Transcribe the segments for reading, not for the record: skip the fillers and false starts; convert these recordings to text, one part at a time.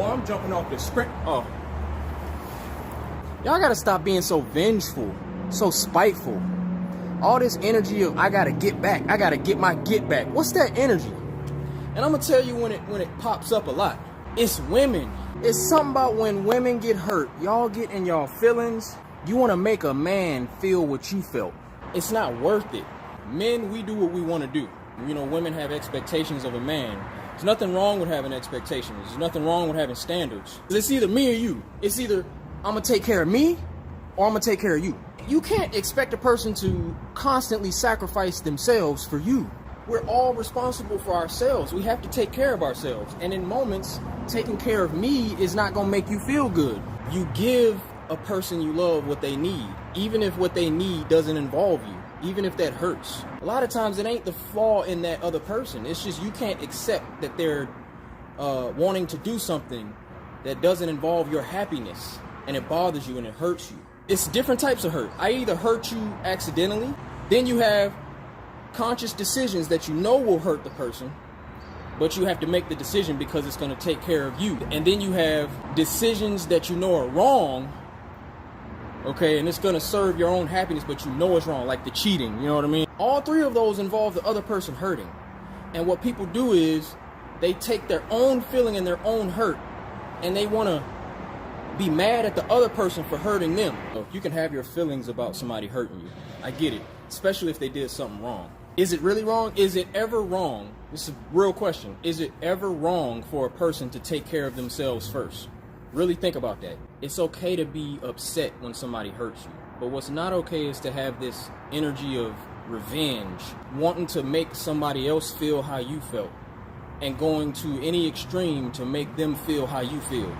Boy, I'm jumping off the sprint. Oh. Y'all gotta stop being so vengeful, so spiteful. All this energy of, I gotta get back, I gotta get my get back. What's that energy? And I'm gonna tell you when it pops up a lot. It's women. It's something about when women get hurt. Y'all get in y'all feelings. You wanna make a man feel what you felt. It's not worth it. Men, we do what we wanna do. You know, women have expectations of a man. There's nothing wrong with having expectations. There's nothing wrong with having standards. It's either me or you. It's either I'm gonna take care of me or I'm gonna take care of you. You can't expect a person to constantly sacrifice themselves for you. We're all responsible for ourselves. We have to take care of ourselves. And in moments, taking care of me is not gonna make you feel good. You give a person you love what they need, even if what they need doesn't involve you, even if that hurts. A lot of times it ain't the flaw in that other person. It's just you can't accept that they're wanting to do something that doesn't involve your happiness, and it bothers you and it hurts you. It's different types of hurt. I either hurt you accidentally, then you have conscious decisions that you know will hurt the person, but you have to make the decision because it's going to take care of you. And then you have decisions that you know are wrong, okay, and it's going to serve your own happiness, but you know it's wrong, like the cheating, you know what I mean? All three of those involve the other person hurting. And what people do is they take their own feeling and their own hurt, and they want to be mad at the other person for hurting them. You can have your feelings about somebody hurting you. I get it, especially if they did something wrong. Is it really wrong? Is it ever wrong? This is a real question. Is it ever wrong for a person to take care of themselves first? Really think about that. It's okay to be upset when somebody hurts you, but what's not okay is to have this energy of revenge, wanting to make somebody else feel how you felt, and going to any extreme to make them feel how you feel.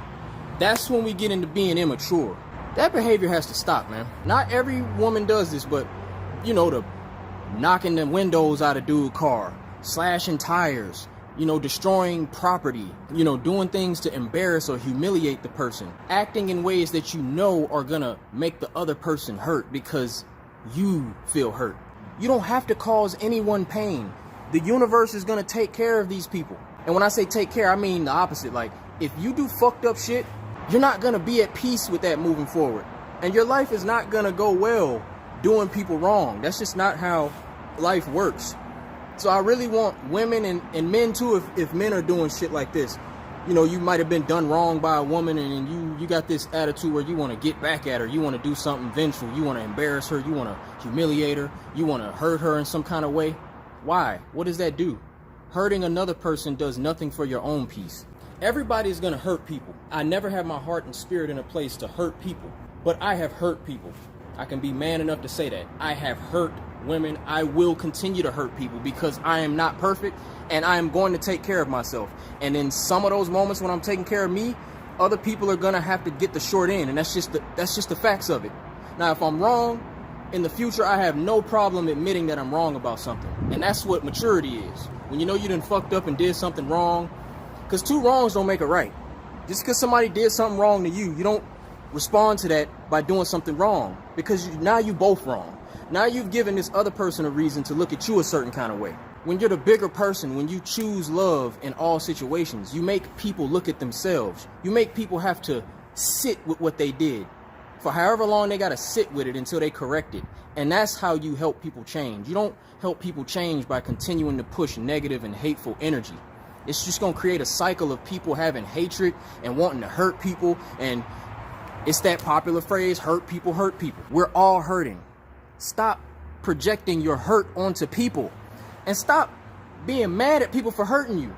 That's when we get into being immature. That behavior has to stop, man. Not every woman does this, but you know, the knocking the windows out of dude's car, slashing tires, you know, destroying property, you know, doing things to embarrass or humiliate the person, acting in ways that you know are gonna make the other person hurt because you feel hurt. You don't have to cause anyone pain. The universe is gonna take care of these people. And when I say take care, I mean the opposite. Like, if you do fucked up shit, you're not gonna be at peace with that moving forward. And your life is not gonna go well doing people wrong. That's just not how life works. So I really want women and men too, if men are doing shit like this. You know, you might have been done wrong by a woman and you got this attitude where you want to get back at her. You want to do something vengeful. You want to embarrass her. You want to humiliate her. You want to hurt her in some kind of way. Why? What does that do? Hurting another person does nothing for your own peace. Everybody is going to hurt people. I never have my heart and spirit in a place to hurt people, but I have hurt people. I can be man enough to say that. I have hurt women. I will continue to hurt people because I am not perfect and I am going to take care of myself. And in some of those moments when I'm taking care of me, other people are going to have to get the short end, and that's just the facts of it. Now, if I'm wrong in the future, I have no problem admitting that I'm wrong about something. And that's what maturity is. When you know you done fucked up and did something wrong, because two wrongs don't make a right. Just because somebody did something wrong to you, you don't respond to that by doing something wrong, because now you both wrong. Now you've given this other person a reason to look at you a certain kind of way. When you're the bigger person, when you choose love in all situations, you make people look at themselves. You make people have to sit with what they did for however long they got to sit with it until they correct it. And that's how you help people change. You don't help people change by continuing to push negative and hateful energy. It's just going to create a cycle of people having hatred and wanting to hurt people. And it's that popular phrase, hurt people, hurt people. We're all hurting. Stop projecting your hurt onto people. And stop being mad at people for hurting you.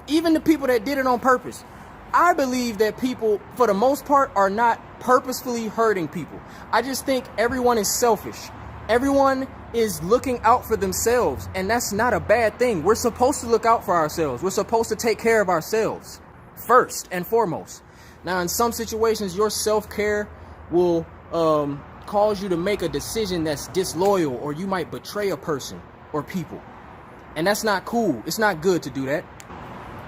Even the people that did it on purpose. I believe that people, for the most part, are not purposefully hurting people. I just think everyone is selfish. Everyone is looking out for themselves, and that's not a bad thing. We're supposed to look out for ourselves. We're supposed to take care of ourselves first and foremost. Now, in some situations, your self-care will cause you to make a decision that's disloyal, or you might betray a person or people. And that's not cool. It's not good to do that.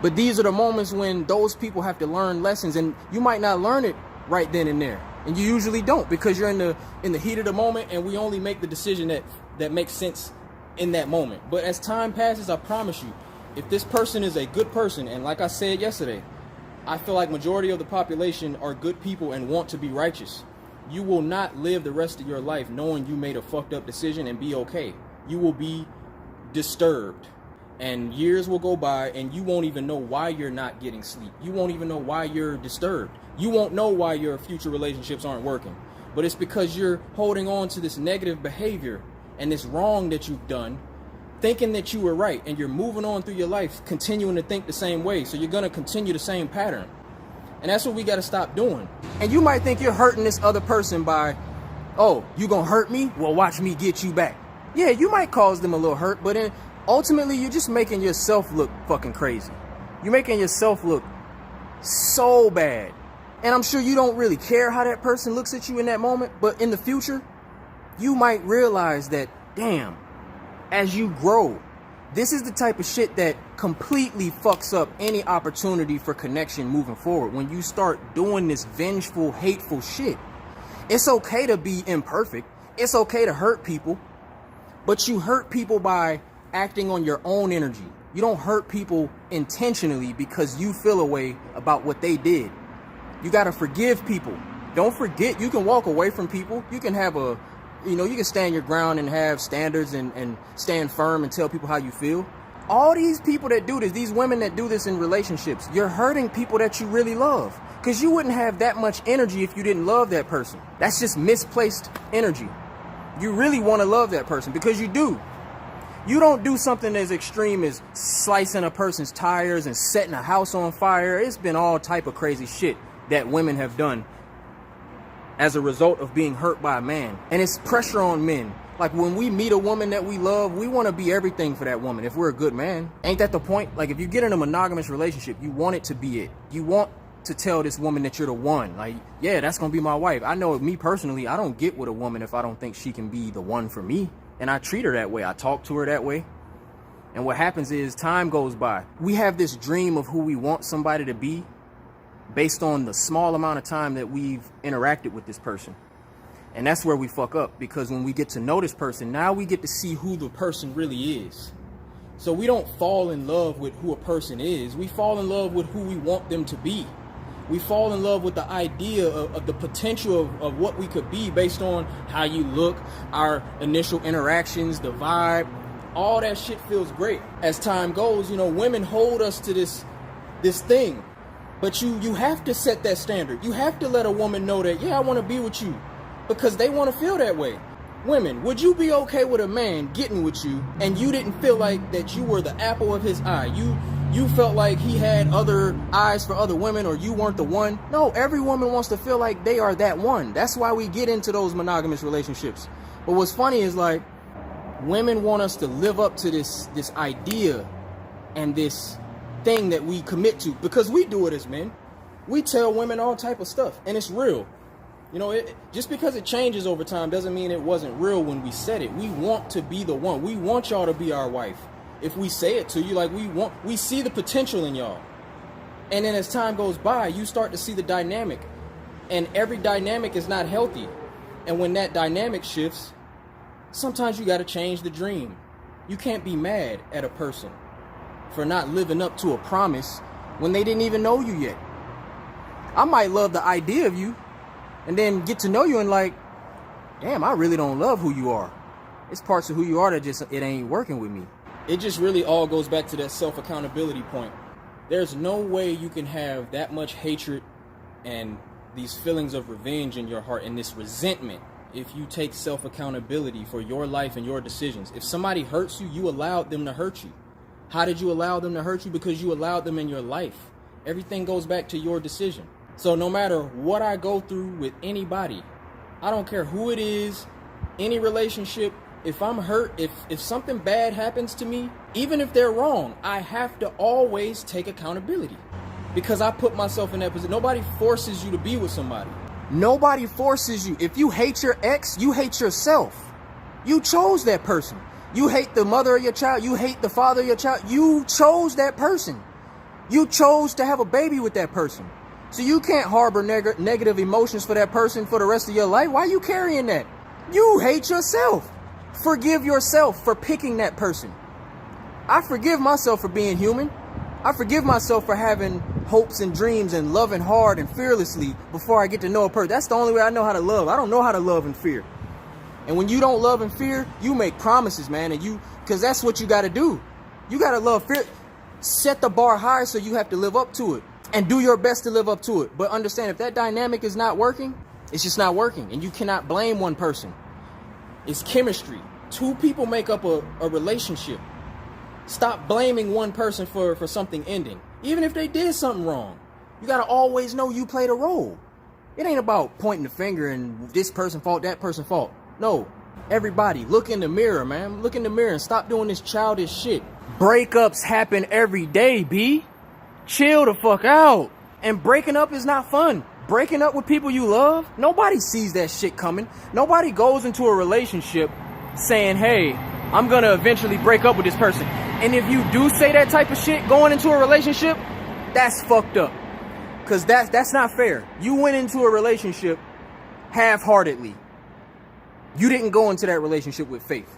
But these are the moments when those people have to learn lessons, and you might not learn it right then and there. And you usually don't, because you're in the heat of the moment, and we only make the decision that makes sense in that moment. But as time passes, I promise you, if this person is a good person, and like I said yesterday, I feel like majority of the population are good people and want to be righteous. You will not live the rest of your life knowing you made a fucked up decision and be okay. You will be disturbed. And years will go by and you won't even know why you're not getting sleep. You won't even know why you're disturbed. You won't know why your future relationships aren't working. But it's because you're holding on to this negative behavior and this wrong that you've done, thinking that you were right, and you're moving on through your life continuing to think the same way. So you're going to continue the same pattern. And that's what we got to stop doing. And you might think you're hurting this other person by, oh, you going to hurt me? Well, watch me get you back. Yeah, you might cause them a little hurt, but ultimately you're just making yourself look fucking crazy. You're making yourself look so bad. And I'm sure you don't really care how that person looks at you in that moment, but in the future, you might realize that, damn, as you grow, this is the type of shit that completely fucks up any opportunity for connection moving forward. When you start doing this vengeful, hateful shit, it's okay to be imperfect. It's okay to hurt people, but you hurt people by acting on your own energy. You don't hurt people intentionally because you feel a way about what they did. You got to forgive people. Don't forget, you can walk away from people. You can have you can stand your ground and have standards and stand firm and tell people how you feel. All these people that do this, these women that do this in relationships, you're hurting people that you really love, because you wouldn't have that much energy if you didn't love that person. That's just misplaced energy. You really want to love that person because you do. You don't do something as extreme as slicing a person's tires and setting a house on fire. It's been all type of crazy shit that women have done as a result of being hurt by a man. And it's pressure on men. Like when we meet a woman that we love, we want to be everything for that woman if we're a good man. Ain't that the point? Like if you get in a monogamous relationship, you want it to be it. You want to tell this woman that you're the one. Like, yeah, that's going to be my wife. I know me personally, I don't get with a woman if I don't think she can be the one for me. And I treat her that way. I talk to her that way. And what happens is time goes by. We have this dream of who we want somebody to be based on the small amount of time that we've interacted with this person. And that's where we fuck up, because when we get to know this person, now we get to see who the person really is. So we don't fall in love with who a person is. We fall in love with who we want them to be. We fall in love with the idea of the potential of what we could be based on how you look, our initial interactions, the vibe. All that shit feels great. As time goes, women hold us to this thing. But you have to set that standard. You have to let a woman know that, yeah, I want to be with you, because they want to feel that way. Women, would you be okay with a man getting with you and you didn't feel like that you were the apple of his eye? You felt like he had other eyes for other women, or you weren't the one? No, every woman wants to feel like they are that one. That's why we get into those monogamous relationships. But what's funny is, like, women want us to live up to this idea and this thing that we commit to, because we do it as men. We tell women all type of stuff, and it's real. Just because it changes over time doesn't mean it wasn't real when we said it. We want to be the one. We want y'all to be our wife. If we say it to you, like, we see the potential in y'all. And then as time goes by, you start to see the dynamic, and every dynamic is not healthy. And when that dynamic shifts, sometimes you got to change the dream. You can't be mad at a person for not living up to a promise when they didn't even know you yet. I might love the idea of you and then get to know you and like, damn, I really don't love who you are. It's parts of who you are that just, it ain't working with me. It just really all goes back to that self-accountability point. There's no way you can have that much hatred and these feelings of revenge in your heart and this resentment if you take self-accountability for your life and your decisions. If somebody hurts you, you allowed them to hurt you. How did you allow them to hurt you? Because you allowed them in your life. Everything goes back to your decision. So no matter what I go through with anybody, I don't care who it is, any relationship, if I'm hurt, if something bad happens to me, even if they're wrong, I have to always take accountability, because I put myself in that position. Nobody forces you to be with somebody. Nobody forces you. If you hate your ex, you hate yourself. You chose that person. You hate the mother of your child. You hate the father of your child. You chose that person. You chose to have a baby with that person. So you can't harbor negative emotions for that person for the rest of your life. Why are you carrying that? You hate yourself. Forgive yourself for picking that person. I forgive myself for being human. I forgive myself for having hopes and dreams and loving hard and fearlessly before I get to know a person. That's the only way I know how to love. I don't know how to love in fear. And when you don't love in fear, you make promises, man. Because that's what you got to do. You got to love fear. Set the bar high so you have to live up to it. And do your best to live up to it. But understand, if that dynamic is not working, it's just not working. And you cannot blame one person. It's chemistry. Two people make up a relationship. Stop blaming one person for something ending. Even if they did something wrong. You got to always know you played a role. It ain't about pointing the finger and this person fault, that person fault. No. Everybody, look in the mirror, man. Look in the mirror and stop doing this childish shit. Breakups happen every day, B. Chill the fuck out. And breaking up is not fun. Breaking up with people you love, nobody sees that shit coming. Nobody goes into a relationship saying, hey, I'm gonna eventually break up with this person. And if you do say that type of shit going into a relationship, that's fucked up. Cause that's not fair. You went into a relationship half-heartedly. You didn't go into that relationship with faith.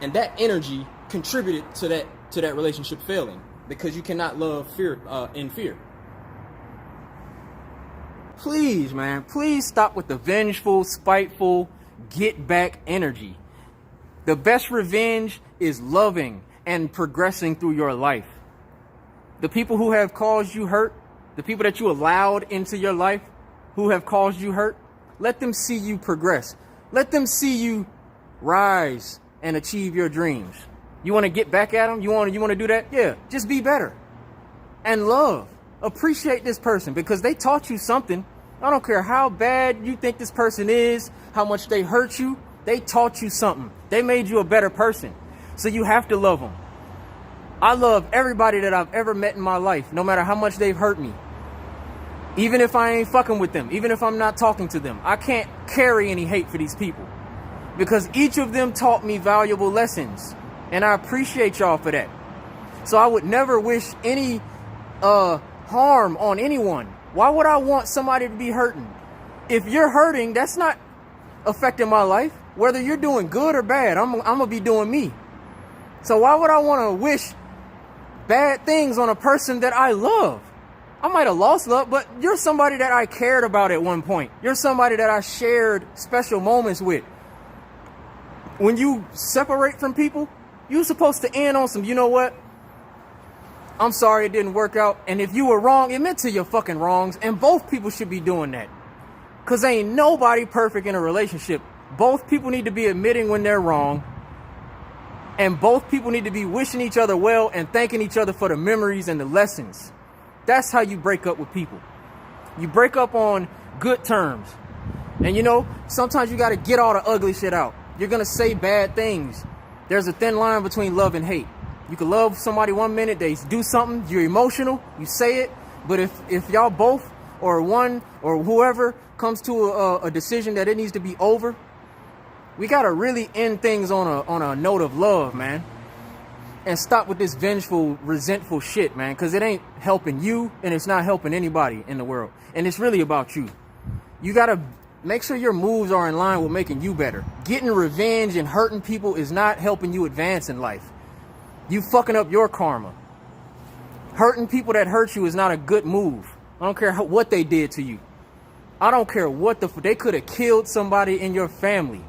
And that energy contributed to that relationship failing. Because you cannot love fear in fear. Please, man, please stop with the vengeful, spiteful, get back energy. The best revenge is loving and progressing through your life. The people who have caused you hurt, the people that you allowed into your life who have caused you hurt, let them see you progress. Let them see you rise and achieve your dreams. You want to get back at them? You want to do that? Yeah, just be better. And love. Appreciate this person because they taught you something. I don't care how bad you think this person is, how much they hurt you. They taught you something. They made you a better person. So you have to love them. I love everybody that I've ever met in my life, no matter how much they've hurt me. Even if I ain't fucking with them, even if I'm not talking to them, I can't carry any hate for these people because each of them taught me valuable lessons. And I appreciate y'all for that. So I would never wish any harm on anyone. Why would I want somebody to be hurting? If you're hurting, that's not affecting my life. Whether you're doing good or bad, I'm going to be doing me. So why would I want to wish bad things on a person that I love? I might have lost love, but you're somebody that I cared about at one point. You're somebody that I shared special moments with. When you separate from people, you're supposed to end on some, you know what? I'm sorry it didn't work out. And if you were wrong, admit to your fucking wrongs. And both people should be doing that. Because ain't nobody perfect in a relationship. Both people need to be admitting when they're wrong. And both people need to be wishing each other well and thanking each other for the memories and the lessons. That's how you break up with people. You break up on good terms. And you know, sometimes you got to get all the ugly shit out. You're going to say bad things. There's a thin line between love and hate. You can love somebody one minute, they do something, you're emotional, you say it. But if y'all both or one or whoever comes to a decision that it needs to be over, we got to really end things on a note of love, man. And stop with this vengeful, resentful shit, man. Because it ain't helping you and it's not helping anybody in the world. And it's really about you. You got to make sure your moves are in line with making you better. Getting revenge and hurting people is not helping you advance in life. You fucking up your karma. Hurting people that hurt you is not a good move. I don't care what they did to you. I don't care what they could have killed somebody in your family.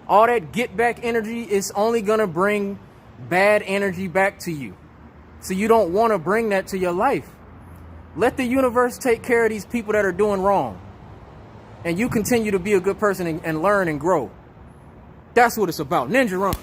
All that get back energy is only gonna bring bad energy back to you. So you don't want to bring that to your life. Let the universe take care of these people that are doing wrong. And you continue to be a good person and learn and grow. That's what it's about. Ninja Run.